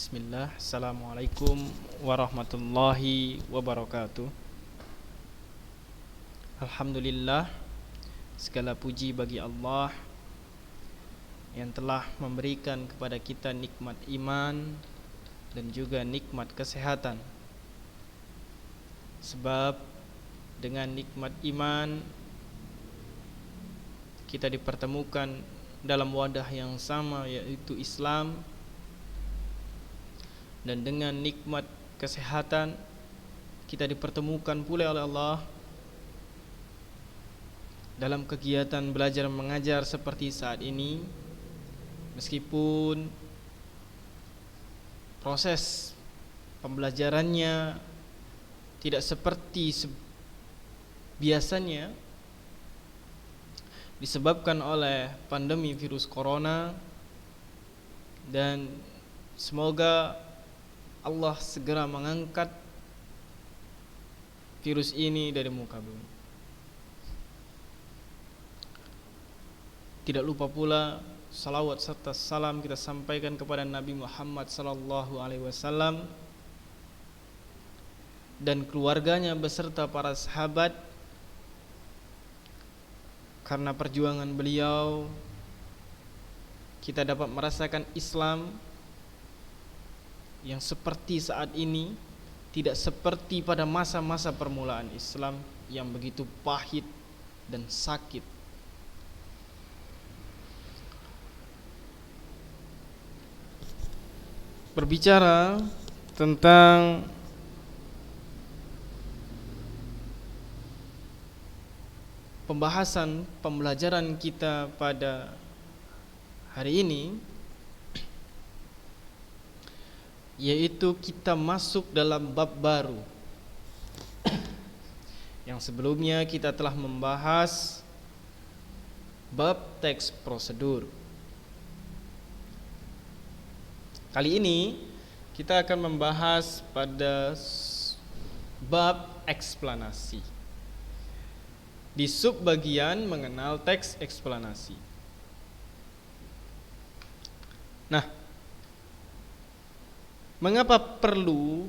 Bismillah, Assalamualaikum warahmatullahi wabarakatuh. Alhamdulillah, segala puji bagi Allah yang telah memberikan kepada kita nikmat iman dan juga nikmat kesehatan. Sebab dengan nikmat iman kita dipertemukan dalam wadah yang sama, yaitu Islam. Dan dengan nikmat kesehatan kita dipertemukan pula oleh Allah dalam kegiatan belajar mengajar seperti saat ini. Meskipun proses pembelajarannya tidak seperti biasanya disebabkan oleh pandemi virus corona, dan semoga Allah segera mengangkat virus ini dari muka bumi. Tidak lupa pula salawat serta salam kita sampaikan kepada Nabi Muhammad SAW dan keluarganya beserta para sahabat. Karena perjuangan beliau kita dapat merasakan Islam yang seperti saat ini, tidak seperti pada masa-masa permulaan Islam yang begitu pahit dan sakit. Berbicara tentang pembahasan pembelajaran kita pada hari ini, yaitu kita masuk dalam bab baru. Yang sebelumnya kita telah membahas bab teks prosedur. Kali ini kita akan membahas pada bab eksplanasi, di subbagian mengenal teks eksplanasi. Nah, mengapa perlu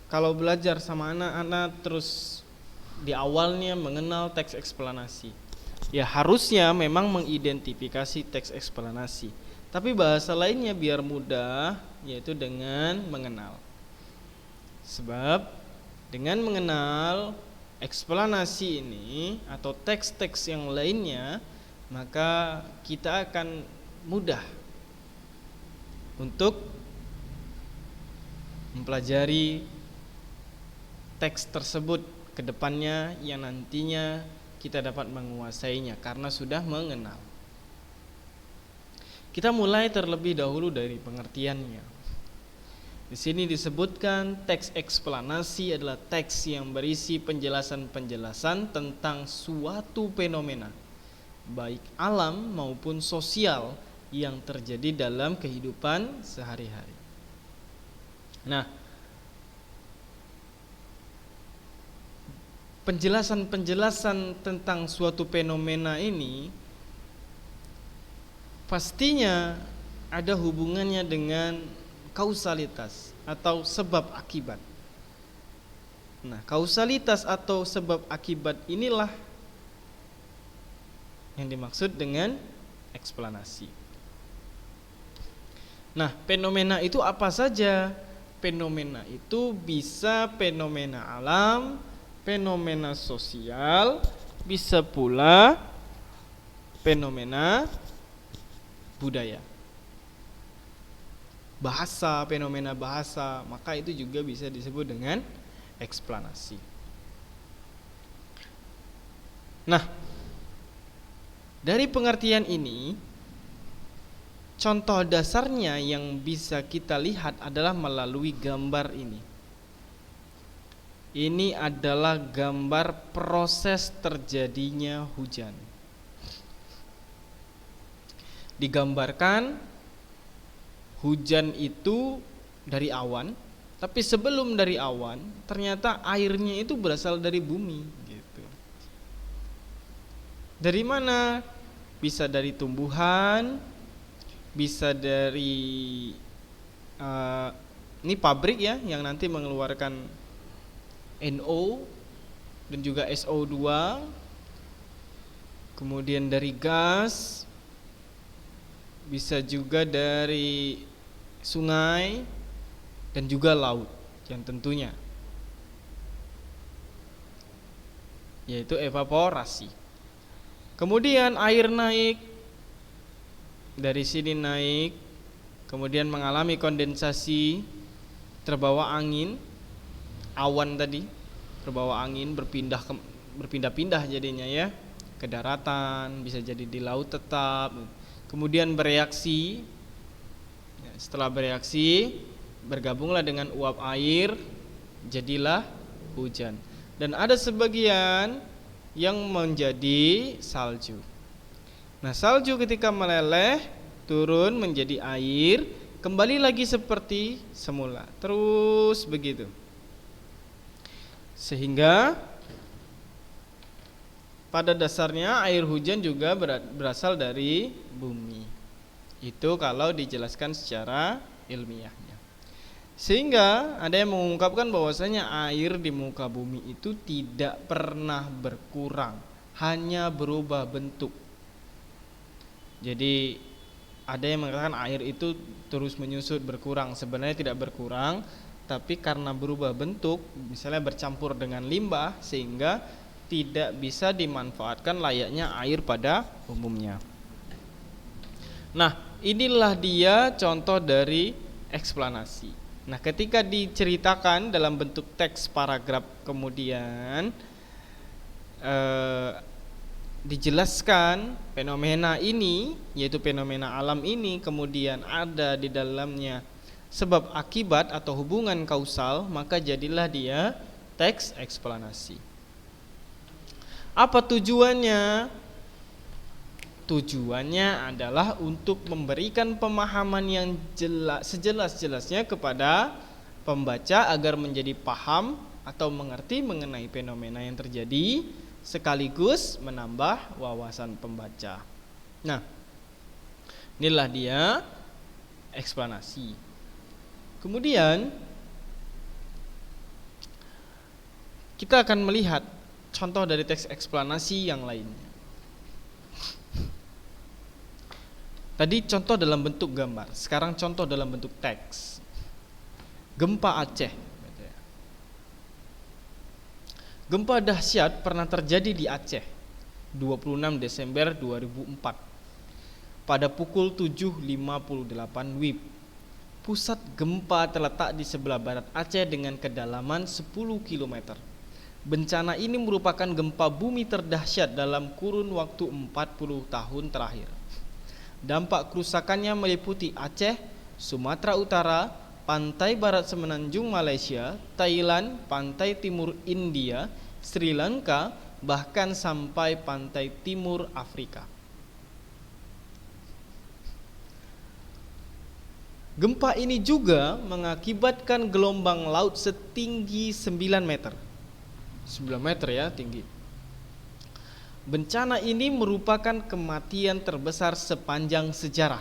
kalau belajar sama anak-anak terus di awalnya mengenal teks eksplanasi? Ya harusnya memang mengidentifikasi teks eksplanasi, tapi bahasa lainnya biar mudah, yaitu dengan mengenal. Sebab dengan mengenal eksplanasi ini atau teks-teks yang lainnya, maka kita akan mudah untuk mempelajari teks tersebut ke depannya, yang nantinya kita dapat menguasainya karena sudah mengenal. Kita mulai terlebih dahulu dari pengertiannya. Di sini disebutkan teks eksplanasi adalah teks yang berisi penjelasan-penjelasan tentang suatu fenomena, baik alam maupun sosial, yang terjadi dalam kehidupan sehari-hari. Nah, penjelasan-penjelasan tentang suatu fenomena ini pastinya ada hubungannya dengan kausalitas atau sebab akibat. Nah, kausalitas atau sebab akibat inilah yang dimaksud dengan eksplanasi. Nah, fenomena itu apa saja? Fenomena itu bisa fenomena alam, fenomena sosial, bisa pula fenomena budaya. Bahasa, fenomena bahasa, maka itu juga bisa disebut dengan eksplanasi. Nah, dari pengertian ini, contoh dasarnya yang bisa kita lihat adalah melalui gambar ini. Ini adalah gambar proses terjadinya hujan. Digambarkan hujan itu dari awan, tapi sebelum dari awan ternyata airnya itu berasal dari bumi gitu. Dari mana? Bisa dari tumbuhan, bisa dari Ini pabrik ya yang nanti mengeluarkan NO dan juga SO2, kemudian dari gas, bisa juga dari sungai dan juga laut yang tentunya yaitu evaporasi. Kemudian air naik, dari sini naik, kemudian mengalami kondensasi, terbawa angin, awan tadi terbawa angin berpindah-pindah jadinya ya ke daratan, bisa jadi di laut tetap. Kemudian bereaksi, setelah bereaksi bergabunglah dengan uap air, jadilah hujan. Dan ada sebagian yang menjadi salju. Nah, salju ketika meleleh turun menjadi air, kembali lagi seperti semula, terus begitu. Sehingga pada dasarnya air hujan juga berasal dari bumi. Itu kalau dijelaskan secara ilmiahnya. Sehingga ada yang mengungkapkan bahwasanya air di muka bumi itu tidak pernah berkurang, hanya berubah bentuk. Jadi ada yang mengatakan air itu terus menyusut berkurang. Sebenarnya tidak berkurang, tapi karena berubah bentuk, misalnya bercampur dengan limbah, sehingga tidak bisa dimanfaatkan layaknya air pada umumnya. Nah, inilah dia contoh dari eksplanasi. Nah, ketika diceritakan dalam bentuk teks paragraf, kemudian dijelaskan fenomena ini, yaitu fenomena alam ini, kemudian ada di dalamnya sebab akibat atau hubungan kausal, maka jadilah dia teks eksplanasi. Apa tujuannya? Tujuannya adalah untuk memberikan pemahaman yang sejelas-jelasnya kepada pembaca agar menjadi paham atau mengerti mengenai fenomena yang terjadi, sekaligus menambah wawasan pembaca. Nah, inilah dia eksplanasi. Kemudian kita akan melihat contoh dari teks eksplanasi yang lainnya. Tadi contoh dalam bentuk gambar, sekarang contoh dalam bentuk teks. Gempa Aceh. Gempa dahsyat pernah terjadi di Aceh 26 Desember 2004 pada pukul 7.58 WIB. Pusat gempa terletak di sebelah barat Aceh dengan kedalaman 10 km. Bencana ini merupakan gempa bumi terdahsyat dalam kurun waktu 40 tahun terakhir. Dampak kerusakannya meliputi Aceh, Sumatera Utara, pantai barat semenanjung Malaysia, Thailand, pantai timur India, Sri Lanka, bahkan sampai pantai timur Afrika. Gempa ini juga mengakibatkan gelombang laut setinggi 9 meter. 9 meter ya tinggi. Bencana ini merupakan kematian terbesar sepanjang sejarah.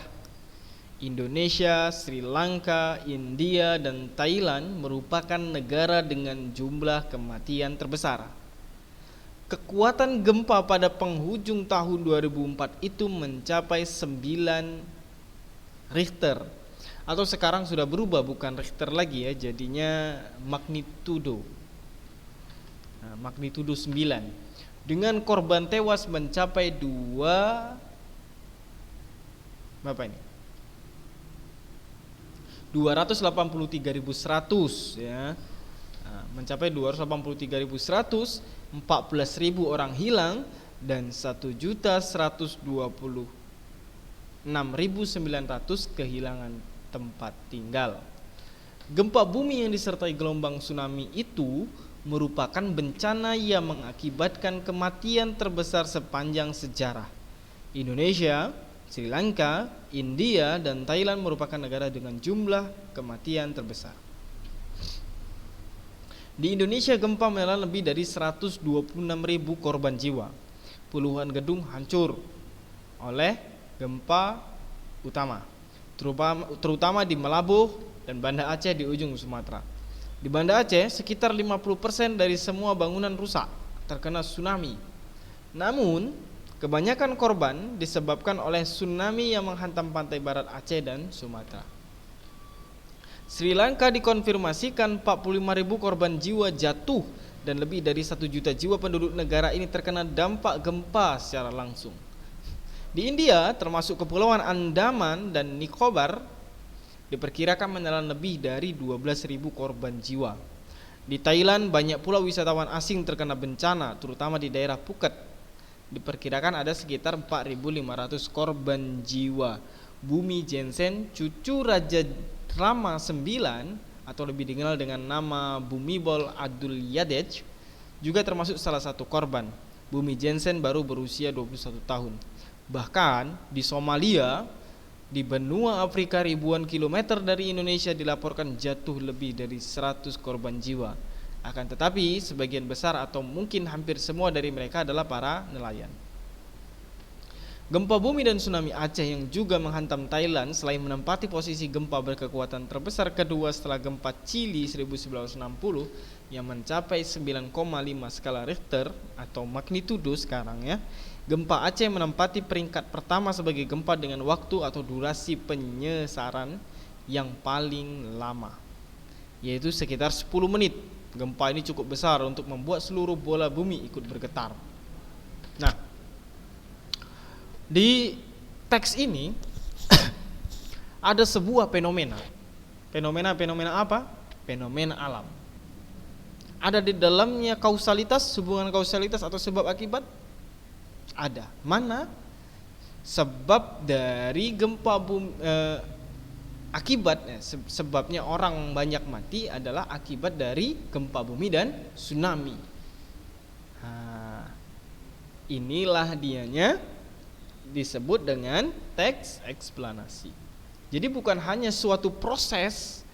Indonesia, Sri Lanka, India, dan Thailand merupakan negara dengan jumlah kematian terbesar. Kekuatan gempa pada penghujung tahun 2004 itu mencapai 9 Richter. Atau sekarang sudah berubah, bukan Richter lagi ya, jadinya magnitudo. Nah, magnitudo 9. Dengan korban tewas mencapai 283.100 ya. Nah, mencapai 283.100, 14.000 orang hilang dan 1.126.900 kehilangan tempat tinggal. Gempa bumi yang disertai gelombang tsunami itu merupakan bencana yang mengakibatkan kematian terbesar sepanjang sejarah. Indonesia, Sri Lanka, India, dan Thailand merupakan negara dengan jumlah kematian terbesar. Di Indonesia, gempa menelan lebih dari 126.000 korban jiwa. Puluhan gedung hancur oleh gempa utama, terutama di Melabuh, dan Banda Aceh di ujung Sumatera. Di Banda Aceh, sekitar 50% dari semua bangunan rusak terkena tsunami. Namun, kebanyakan korban disebabkan oleh tsunami yang menghantam pantai barat Aceh dan Sumatera. Sri Lanka dikonfirmasikan 45.000 korban jiwa jatuh dan lebih dari 1 juta jiwa penduduk negara ini terkena dampak gempa secara langsung. Di India, termasuk Kepulauan Andaman dan Nicobar, diperkirakan menelan lebih dari 12.000 korban jiwa. Di Thailand, banyak pula wisatawan asing terkena bencana, terutama di daerah Phuket. Diperkirakan ada sekitar 4.500 korban jiwa. Bumi Jensen, cucu Raja Rama IX atau lebih dikenal dengan nama Bhumibol Adulyadej, juga termasuk salah satu korban. Bumi Jensen baru berusia 21 tahun. Bahkan di Somalia, di benua Afrika ribuan kilometer dari Indonesia, dilaporkan jatuh lebih dari 100 korban jiwa. Akan tetapi sebagian besar atau mungkin hampir semua dari mereka adalah para nelayan. Gempa bumi dan tsunami Aceh yang juga menghantam Thailand selain menempati posisi gempa berkekuatan terbesar kedua setelah gempa Chili 1960 yang mencapai 9,5 skala Richter atau magnitudo sekarang ya. Gempa Aceh menempati peringkat pertama sebagai gempa dengan waktu atau durasi penyesaran yang paling lama, yaitu sekitar 10 menit. Gempa ini cukup besar untuk membuat seluruh bola bumi ikut bergetar. Nah, di teks ini ada sebuah fenomena. Fenomena apa? Fenomena alam. Ada di dalamnya kausalitas, hubungan kausalitas atau sebab akibat? Ada. Mana? Sebab dari gempa bumi, akibatnya, sebabnya orang banyak mati adalah akibat dari gempa bumi dan tsunami. Nah, inilah dianya disebut dengan teks eksplanasi. Jadi bukan hanya suatu proses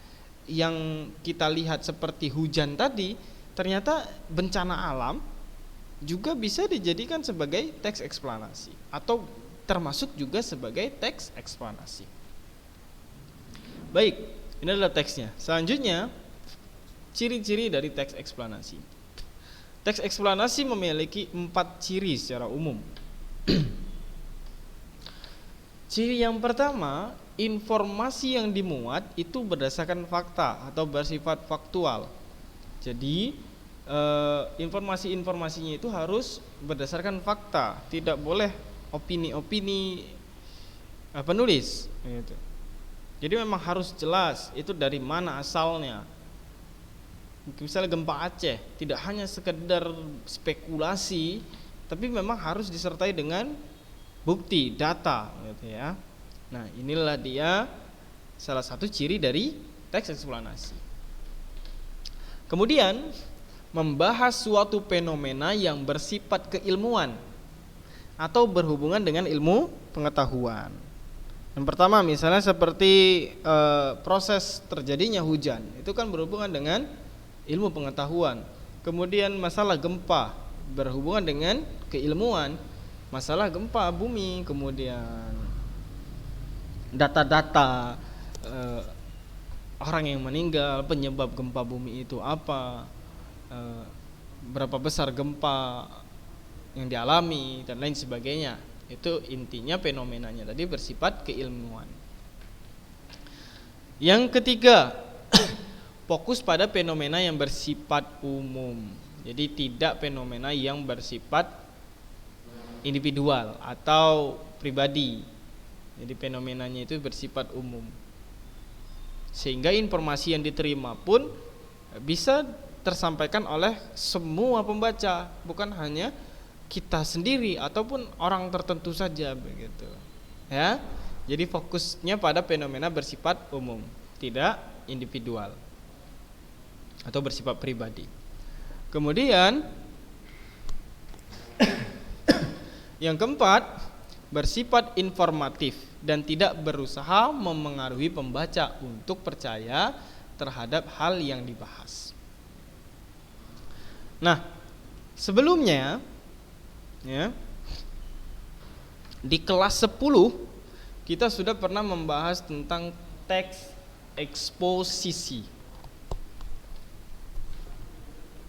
yang kita lihat seperti hujan tadi, ternyata bencana alam juga bisa dijadikan sebagai teks eksplanasi atau termasuk juga sebagai teks eksplanasi. Baik, ini adalah teksnya. Selanjutnya, ciri-ciri dari teks eksplanasi. Teks eksplanasi memiliki 4 ciri secara umum. Ciri yang pertama, informasi yang dimuat itu berdasarkan fakta atau bersifat faktual. Jadi informasi-informasinya itu harus berdasarkan fakta, tidak boleh opini-opini penulis gitu. Jadi memang harus jelas itu dari mana asalnya. Misalnya gempa Aceh tidak hanya sekedar spekulasi, tapi memang harus disertai dengan bukti, data gitu ya. Nah, inilah dia salah satu ciri dari teks eksplanasi. Kemudian membahas suatu fenomena yang bersifat keilmuan atau berhubungan dengan ilmu pengetahuan. Yang pertama misalnya seperti proses terjadinya hujan, itu kan berhubungan dengan ilmu pengetahuan. Kemudian masalah gempa berhubungan dengan keilmuan. Masalah gempa bumi, kemudian data-data orang yang meninggal, penyebab gempa bumi itu apa, berapa besar gempa yang dialami dan lain sebagainya. Itu intinya fenomenanya tadi bersifat keilmuan. Yang ketiga, fokus pada fenomena yang bersifat umum. Jadi tidak fenomena yang bersifat individual atau pribadi. Jadi fenomenanya itu bersifat umum, sehingga informasi yang diterima pun bisa tersampaikan oleh semua pembaca, bukan hanya kita sendiri ataupun orang tertentu saja begitu. Ya. Jadi fokusnya pada fenomena bersifat umum, tidak individual atau bersifat pribadi. Kemudian yang keempat, bersifat informatif dan tidak berusaha memengaruhi pembaca untuk percaya terhadap hal yang dibahas. Nah, sebelumnya ya, di kelas 10 kita sudah pernah membahas tentang teks eksposisi.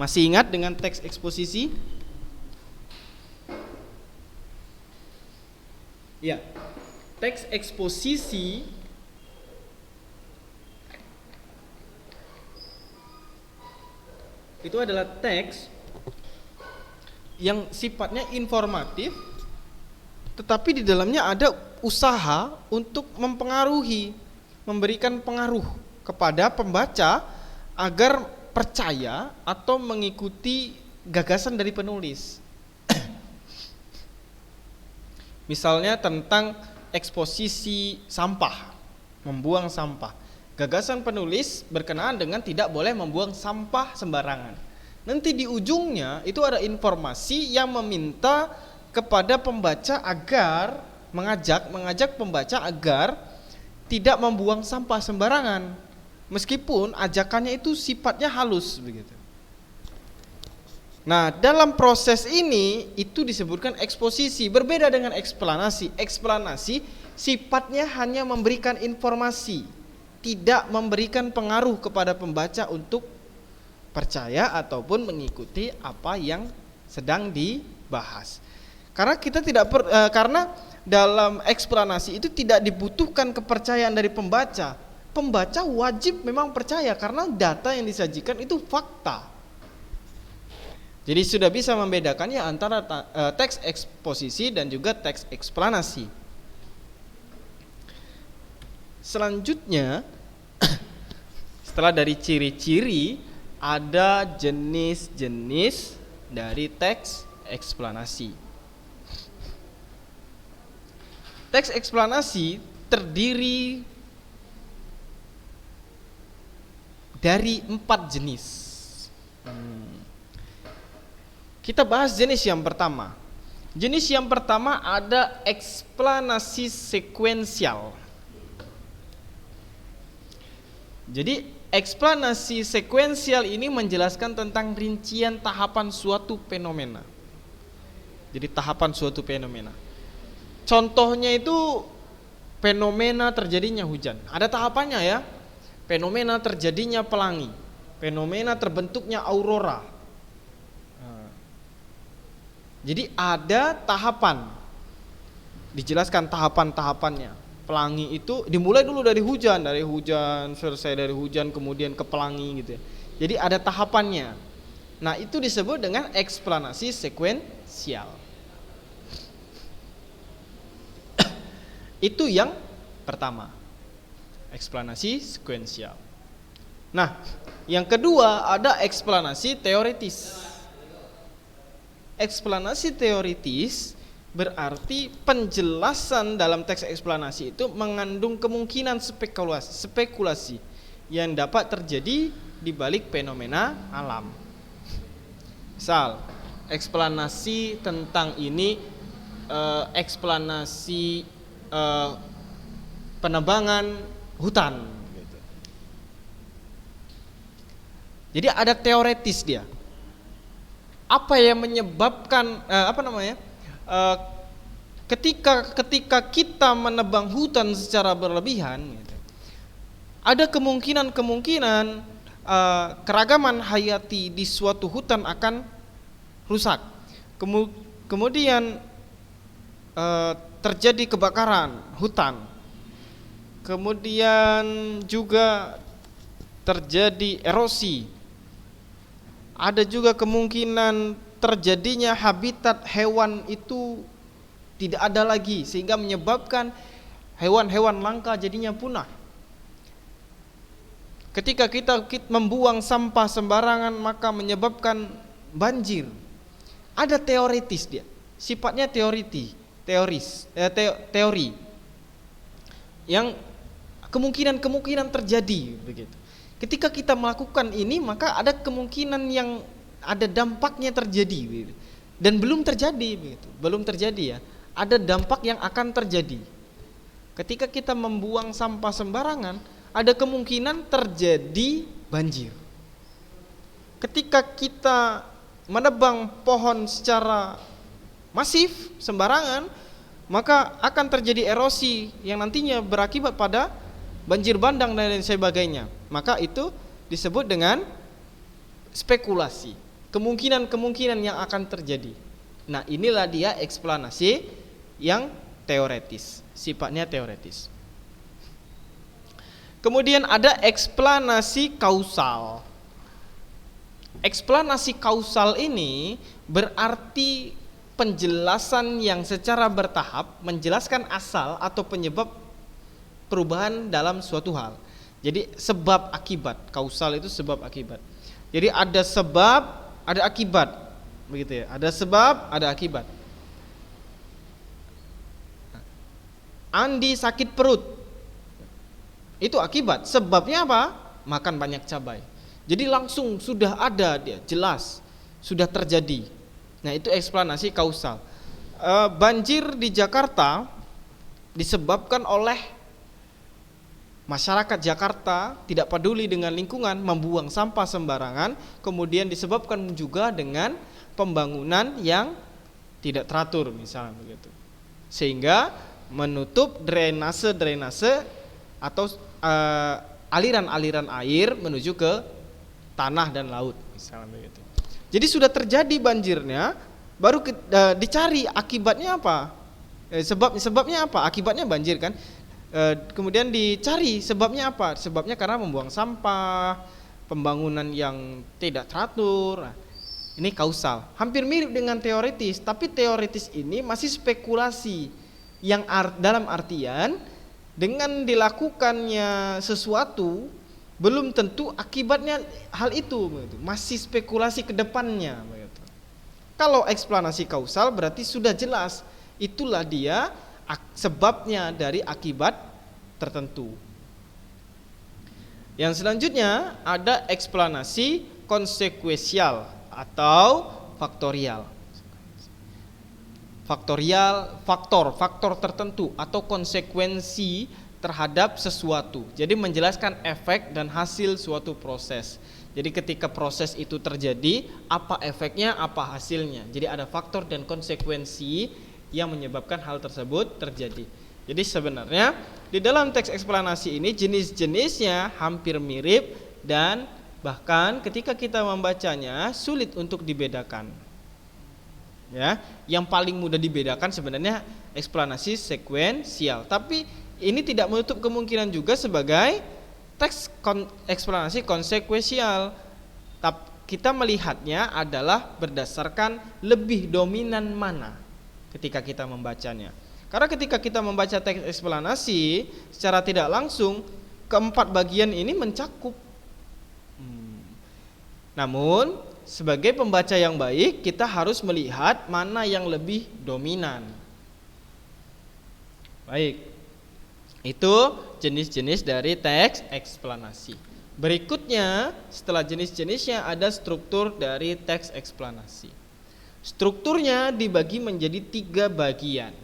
Masih ingat dengan teks eksposisi? Ya, teks eksposisi itu adalah teks yang sifatnya informatif, tetapi di dalamnya ada usaha untuk mempengaruhi, memberikan pengaruh kepada pembaca agar percaya atau mengikuti gagasan dari penulis. Misalnya tentang eksposisi sampah, membuang sampah. Gagasan penulis berkenaan dengan tidak boleh membuang sampah sembarangan. Nanti di ujungnya itu ada informasi yang meminta kepada pembaca agar mengajak pembaca agar tidak membuang sampah sembarangan, meskipun ajakannya itu sifatnya halus begitu. Nah, dalam proses ini itu disebutkan eksposisi, berbeda dengan eksplanasi. Eksplanasi sifatnya hanya memberikan informasi, tidak memberikan pengaruh kepada pembaca untuk percaya ataupun mengikuti apa yang sedang dibahas. Karena kita karena dalam eksplanasi itu tidak dibutuhkan kepercayaan dari pembaca. Pembaca wajib memang percaya karena data yang disajikan itu fakta. Jadi sudah bisa membedakannya antara teks eksposisi dan juga teks eksplanasi. Selanjutnya, setelah dari ciri-ciri, ada jenis-jenis dari teks eksplanasi. Teks eksplanasi terdiri dari 4 jenis. Kita bahas jenis yang pertama. Jenis yang pertama ada eksplanasi sekuensial. Jadi eksplanasi sekuensial ini menjelaskan tentang rincian tahapan suatu fenomena. Jadi tahapan suatu fenomena. Contohnya itu fenomena terjadinya hujan. Ada tahapannya ya. Fenomena terjadinya pelangi. Fenomena terbentuknya aurora. Jadi ada tahapan. Dijelaskan tahapan-tahapannya. Pelangi itu dimulai dulu dari hujan, selesai dari hujan kemudian ke pelangi gitu ya. Jadi ada tahapannya. Nah, itu disebut dengan eksplanasi sekuensial. Itu yang pertama. Eksplanasi sekuensial. Nah, yang kedua ada eksplanasi teoritis. Eksplanasi teoritis berarti penjelasan dalam teks eksplanasi itu mengandung kemungkinan spekulasi yang dapat terjadi di balik fenomena alam. Misal, eksplanasi tentang ini, eksplanasi penebangan hutan gitu. Jadi ada teoritis dia. Apa yang menyebabkan ketika kita menebang hutan secara berlebihan gitu, ada kemungkinan keragaman hayati di suatu hutan akan rusak. Kemudian terjadi kebakaran hutan. Kemudian juga terjadi erosi. Ada juga kemungkinan terjadinya habitat hewan itu tidak ada lagi sehingga menyebabkan hewan-hewan langka jadinya punah. Ketika kita membuang sampah sembarangan maka menyebabkan banjir. Ada teoritis dia, sifatnya teori yang kemungkinan terjadi begitu. Ketika kita melakukan ini maka ada kemungkinan yang ada dampaknya terjadi dan belum terjadi begitu. Belum terjadi ya. Ada dampak yang akan terjadi. Ketika kita membuang sampah sembarangan, ada kemungkinan terjadi banjir. Ketika kita menebang pohon secara masif sembarangan, maka akan terjadi erosi yang nantinya berakibat pada banjir bandang dan lain sebagainya. Maka itu disebut dengan spekulasi, kemungkinan-kemungkinan yang akan terjadi. Nah, inilah dia eksplanasi yang teoretis, sifatnya teoretis. Kemudian ada eksplanasi kausal. Eksplanasi kausal ini berarti penjelasan yang secara bertahap menjelaskan asal atau penyebab perubahan dalam suatu hal. Jadi sebab akibat, kausal itu sebab akibat. Jadi ada sebab, ada akibat, begitu ya. Ada sebab, ada akibat. Andi sakit perut, itu akibat. Sebabnya apa? Makan banyak cabai. Jadi langsung sudah ada dia, jelas sudah terjadi. Nah, itu eksplanasi kausal. Banjir di Jakarta disebabkan oleh masyarakat Jakarta tidak peduli dengan lingkungan, membuang sampah sembarangan, kemudian disebabkan juga dengan pembangunan yang tidak teratur misalnya begitu. Sehingga menutup drainase atau aliran-aliran air menuju ke tanah dan laut misalnya begitu. Jadi sudah terjadi banjirnya, baru dicari akibatnya apa? Sebabnya apa? Akibatnya banjir kan? Kemudian dicari sebabnya apa? Sebabnya karena membuang sampah, pembangunan yang tidak teratur. Nah, ini kausal. Hampir mirip dengan teoritis, tapi teoritis ini masih spekulasi yang dalam artian dengan dilakukannya sesuatu belum tentu akibatnya hal itu, masih spekulasi ke depannya. Kalau eksplanasi kausal berarti sudah jelas, itulah dia sebabnya dari akibat tertentu. Yang selanjutnya ada eksplanasi konsekuensial atau faktorial. Faktor tertentu atau konsekuensi terhadap sesuatu. Jadi menjelaskan efek dan hasil suatu proses. Jadi ketika proses itu terjadi, apa efeknya, apa hasilnya. Jadi ada faktor dan konsekuensi yang menyebabkan hal tersebut terjadi. Jadi sebenarnya di dalam teks eksplanasi ini jenis-jenisnya hampir mirip dan bahkan ketika kita membacanya sulit untuk dibedakan. Ya, yang paling mudah dibedakan sebenarnya eksplanasi sekuensial, tapi ini tidak menutup kemungkinan juga sebagai teks eksplanasi konsekuensial. Kita melihatnya adalah berdasarkan lebih dominan mana ketika kita membacanya. Karena ketika kita membaca teks eksplanasi secara tidak langsung, keempat bagian ini mencakup. Namun sebagai pembaca yang baik, kita harus melihat mana yang lebih dominan. Baik, itu jenis-jenis dari teks eksplanasi. Berikutnya, setelah jenis-jenisnya ada struktur dari teks eksplanasi. Strukturnya dibagi menjadi 3 bagian.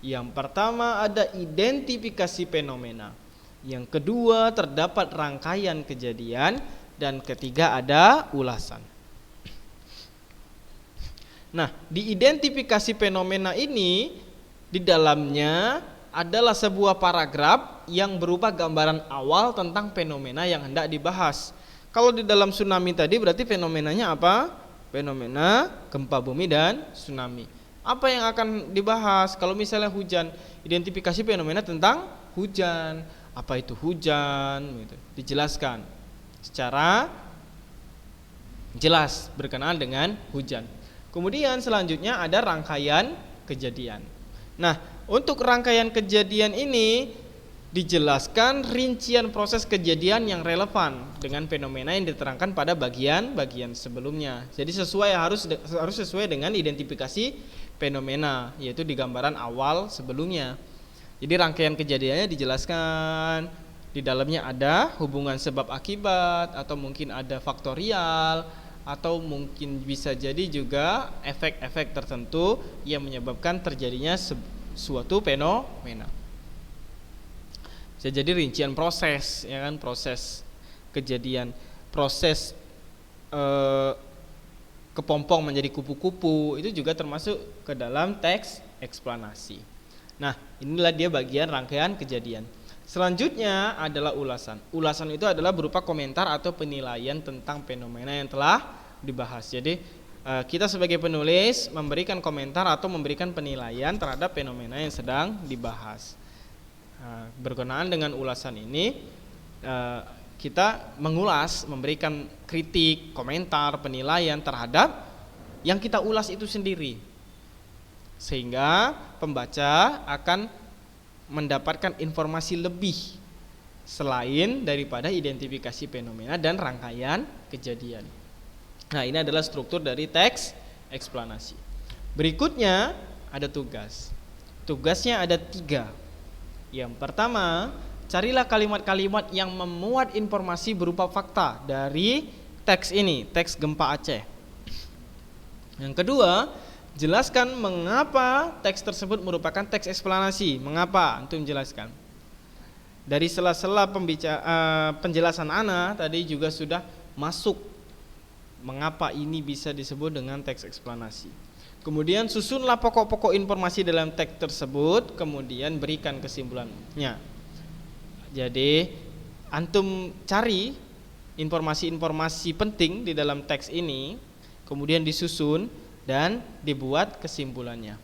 Yang pertama ada identifikasi fenomena. Yang kedua terdapat rangkaian kejadian. Dan ketiga ada ulasan. Nah, di identifikasi fenomena ini, di dalamnya adalah sebuah paragraf yang berupa gambaran awal tentang fenomena yang hendak dibahas. Kalau di dalam tsunami tadi berarti fenomenanya apa? Fenomena gempa bumi dan tsunami. Apa yang akan dibahas? Kalau misalnya hujan, identifikasi fenomena tentang hujan. Apa itu hujan? Gitu. Dijelaskan secara jelas berkenaan dengan hujan. Kemudian selanjutnya ada rangkaian kejadian. Nah, untuk rangkaian kejadian ini dijelaskan rincian proses kejadian yang relevan dengan fenomena yang diterangkan pada bagian-bagian sebelumnya. Jadi harus sesuai dengan identifikasi fenomena, yaitu di gambaran awal sebelumnya. Jadi rangkaian kejadiannya dijelaskan. Di dalamnya ada hubungan sebab akibat, atau mungkin ada faktorial, atau mungkin bisa jadi juga efek-efek tertentu yang menyebabkan terjadinya suatu fenomena. Bisa jadi rincian proses, ya kan, proses kejadian, proses kepompong menjadi kupu-kupu, itu juga termasuk ke dalam teks eksplanasi. Nah, inilah dia bagian rangkaian kejadian. Selanjutnya adalah ulasan. Ulasan itu adalah berupa komentar atau penilaian tentang fenomena yang telah dibahas. Jadi kita sebagai penulis memberikan komentar atau memberikan penilaian terhadap fenomena yang sedang dibahas. Berkenaan dengan ulasan ini, kita mengulas, memberikan kritik, komentar, penilaian terhadap yang kita ulas itu sendiri, sehingga pembaca akan mendapatkan informasi lebih selain daripada identifikasi fenomena dan rangkaian kejadian. Nah, ini adalah struktur dari teks eksplanasi. Berikutnya ada tugas. Tugasnya ada 3. Yang pertama, carilah kalimat-kalimat yang memuat informasi berupa fakta dari teks ini, teks gempa Aceh. Yang kedua, jelaskan mengapa teks tersebut merupakan teks eksplanasi. Mengapa? Antum jelaskan. Dari sela-sela penjelasan Ana tadi juga sudah masuk mengapa ini bisa disebut dengan teks eksplanasi. Kemudian susunlah pokok-pokok informasi dalam teks tersebut, kemudian berikan kesimpulannya. Jadi antum cari informasi-informasi penting di dalam teks ini, kemudian disusun dan dibuat kesimpulannya.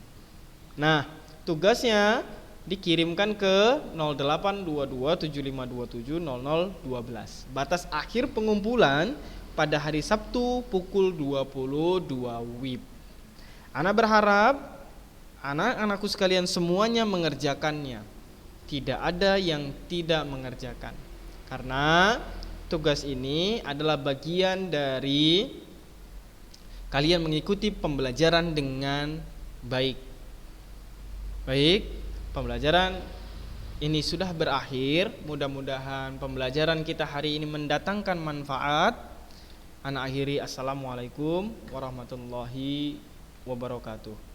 Nah, tugasnya dikirimkan ke 082275270012. Batas akhir pengumpulan pada hari Sabtu pukul 22 WIB. Ana berharap anak-anakku sekalian semuanya mengerjakannya. Tidak ada yang tidak mengerjakan. Karena tugas ini adalah bagian dari kalian mengikuti pembelajaran dengan baik. Baik, pembelajaran ini sudah berakhir. Mudah-mudahan pembelajaran kita hari ini mendatangkan manfaat. Ana akhiri, assalamualaikum warahmatullahi wabarakatuh.